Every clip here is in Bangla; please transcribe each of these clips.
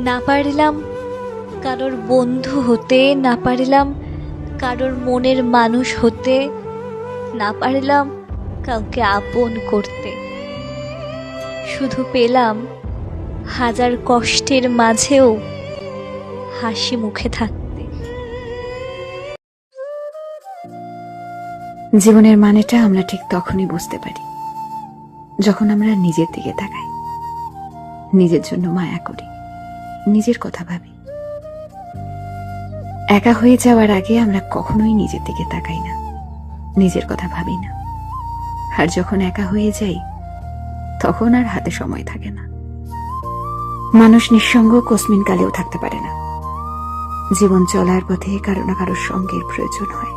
না পারিলাম কারোর বন্ধু হতে, না পারিলাম কারোর মনের মানুষ হতে, না পারিলাম কাউকে আপন করতে। শুধু পেলাম হাজার কষ্টের মাঝেও হাসি মুখে থাকতে। জীবনের মানেটা আমরা ঠিক তখনই বুঝতে পারি যখন আমরা নিজের দিকে তাকাই, নিজের জন্য মায়া করি, নিজের কথা ভাবি। একা হয়ে যাওয়ার আগে আমরা কখনোই নিজের দিকে তাকাই না, নিজের কথা ভাবি না। আর যখন একা হয়ে যাই তখন আর হাতে সময় থাকে না। মানুষ নিঃসঙ্গ কসমিন কালেও থাকতে পারে না। জীবন চলার পথে কারো না কারোর সঙ্গের প্রয়োজন হয়,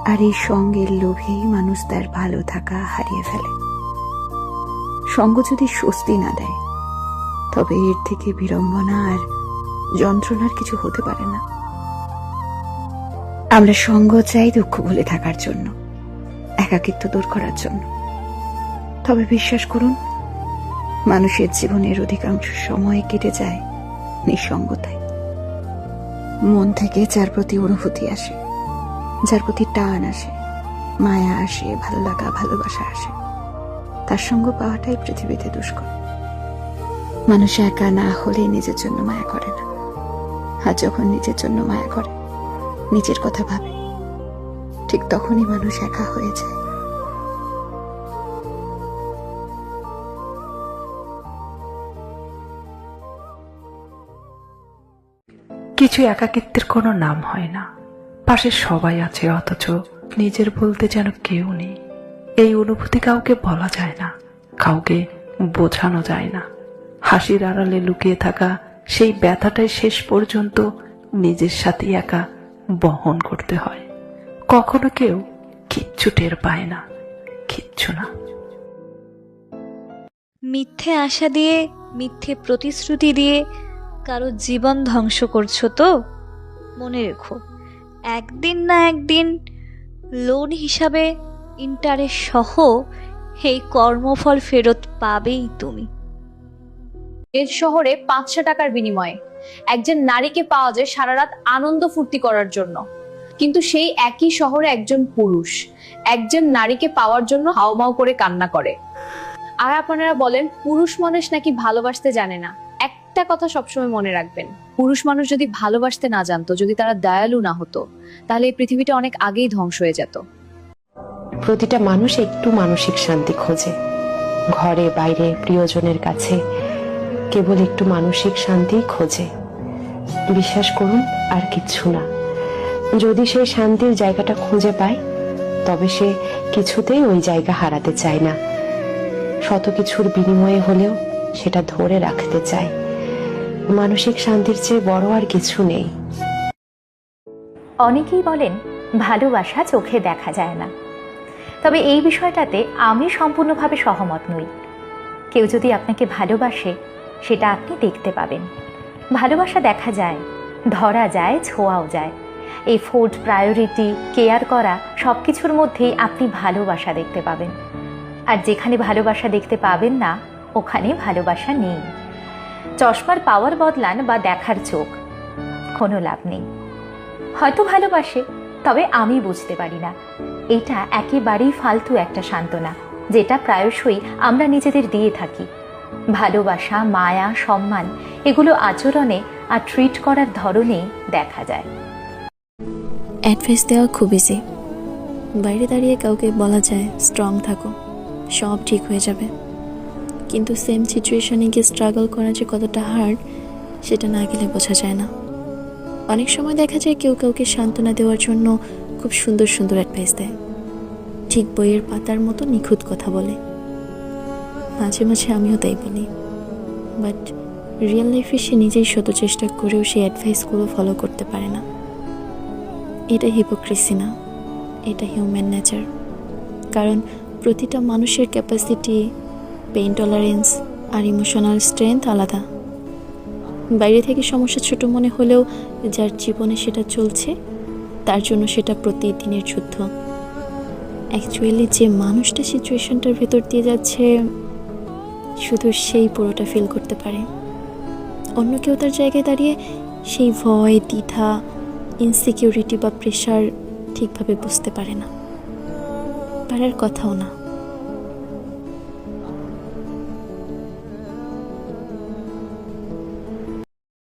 আর এই সঙ্গের লোভেই মানুষ তার ভালো থাকা হারিয়ে ফেলে। সঙ্গ যদি স্বস্তি না দেয় তবে এর থেকে বিড়ম্বনা আর যন্ত্রণার কিছু হতে পারে না। আমরা সঙ্গ চাই দুঃখ ভুলে থাকার জন্য, একাকিত্ব দূর করার জন্য। তবে বিশ্বাস করুন, মানুষের জীবনের অধিকাংশ সময় কেটে যায় নিঃসঙ্গতায়। মন থেকে যার প্রতি অনুভূতি আসে, যার প্রতি টান আসে, মায়া আসে, ভালো লাগা, ভালোবাসা আসে, তার সঙ্গ পাওয়াটাই পৃথিবীতে দুষ্কর। মানুষ একা না হলে নিজের জন্য মায়া করে না, আর যখন নিজের জন্য মায়া করে, নিজের কথা ভাবে, ঠিক তখনই মানুষ একা হয়ে যায়। কিছু একাকিত্বের কোনো নাম হয় না, পাশে সবাই আছে অথচ নিজের বলতে যেন কেউ নেই। এই অনুভূতি কাউকে বলা যায় না, কাউকে বোঝানো যায় না। হাসির আড়ালে লুকিয়ে থাকা সেই ব্যথাটাই শেষ পর্যন্ত নিজের সাথে একা বহন করতে হয়। কখনো কেউ কিচ্ছু টের পায় না, কিচ্ছু না। মিথ্যে আশা দিয়ে, মিথ্যে প্রতিশ্রুতি দিয়ে কারো জীবন ধ্বংস করছো তো মনে রেখো, একদিন না একদিন লোন হিসাবে ইন্টারেস্ট সহ এই কর্মফল ফেরত পাবেই তুমি। এর শহরে 500 টাকার বিনিময়ে একজন নারীকে পাওয়া যায় সারা রাত আনন্দ ফুর্তি করার জন্য, কিন্তু সেই একই শহরে একজন পুরুষ একজন নারীকে পাওয়ার জন্য হাউমাউ করে কান্না করে। আর আপনারা বলেন পুরুষ মানুষ নাকি ভালোবাসতে জানে না। একটা কথা সবসময় মনে রাখবেন, পুরুষ মানুষ যদি ভালোবাসতে না জানতো, যদি তারা দয়ালু না হতো, তাহলে এই পৃথিবীটা অনেক আগেই ধ্বংস হয়ে যেত। প্রতিটা মানুষ একটু মানসিক শান্তি খোঁজে, ঘরে বাইরে প্রিয়জনের কাছে কেবল একটু মানসিক শান্তিই খোঁজে। বিশ্বাস করুন, আর কিচ্ছু না। যদি সেই শান্তির জায়গাটা খুঁজে পায় তবে সে কিছুতেই ওই জায়গা হারাতে চায় না। শত কিছুর বিনিময়ে হলেও সেটা ধরে রাখতে চায়। মানসিক শান্তির চেয়ে বড় আর কিছু নেই। অনেকেই বলেন ভালোবাসা চোখে দেখা যায় না, তবে এই বিষয়টাতে আমি সম্পূর্ণভাবে সহমত নই। কেউ যদি আপনাকে ভালোবাসে সেটা আপনি দেখতে পাবেন। ভালোবাসা দেখা যায়, ধরা যায়, ছোঁয়াও যায়। এই ফুড, প্রায়োরিটি, কেয়ার করা সব কিছুর মধ্যেই আপনি ভালোবাসা দেখতে পাবেন। আর যেখানে ভালোবাসা দেখতে পাবেন না ওখানে ভালোবাসা নেই। চশমার পাওয়ার বদলান বা দেখার চোখ, কোনো লাভ নেই। হয়তো ভালোবাসে, তবে আমি বুঝতে পারি না। এটা একেবারেই ফালতু একটা সান্ত্বনা, যেটা প্রায়শই আমরা নিজেদের দিয়ে থাকি। ভালোবাসা, মায়া, সম্মান এগুলো আচরণে আর ট্রিট করার ধরনেই দেখা যায়। অ্যাডভাইস দেওয়া খুব ইজি। বাইরে দাঁড়িয়ে কাউকে বলা যায় স্ট্রং থাকো, সব ঠিক হয়ে যাবে, কিন্তু সেম সিচুয়েশনে গিয়ে স্ট্রাগল করা যে কতটা হার্ড সেটা না গেলে বোঝা যায় না। অনেক সময় দেখা যায় কেউ কাউকে সান্ত্বনা দেওয়ার জন্য খুব সুন্দর সুন্দর অ্যাডভাইস দেয়, ঠিক বইয়ের পাতার মতো নিখুঁত কথা বলে। মাঝে মাঝে আমিও তাই বলি, বাট রিয়েল লাইফে সে নিজেই শত চেষ্টা করেও সেই অ্যাডভাইসগুলো ফলো করতে পারে না। এটা হিপোক্রেসি না, এটা হিউম্যান নেচার। কারণ প্রতিটা মানুষের ক্যাপাসিটি, পেইন টলারেন্স আর ইমোশনাল স্ট্রেংথ আলাদা। বাইরে থেকে সমস্যা ছোট মনে হলেও যার জীবনে সেটা চলছে তার জন্য সেটা প্রতিদিনের যুদ্ধ। অ্যাকচুয়ালি যে মানুষটা সিচুয়েশনটার ভেতর দিয়ে যাচ্ছে শুধু সেই পুরোটা ফিল করতে পারে। অন্য কেউ তার জায়গায় দাঁড়িয়ে সেই ভয়, দ্বিধা, ইনসিকিউরিটি বা প্রেশার ঠিকভাবে বুঝতে পারে না, পারার কথাও না।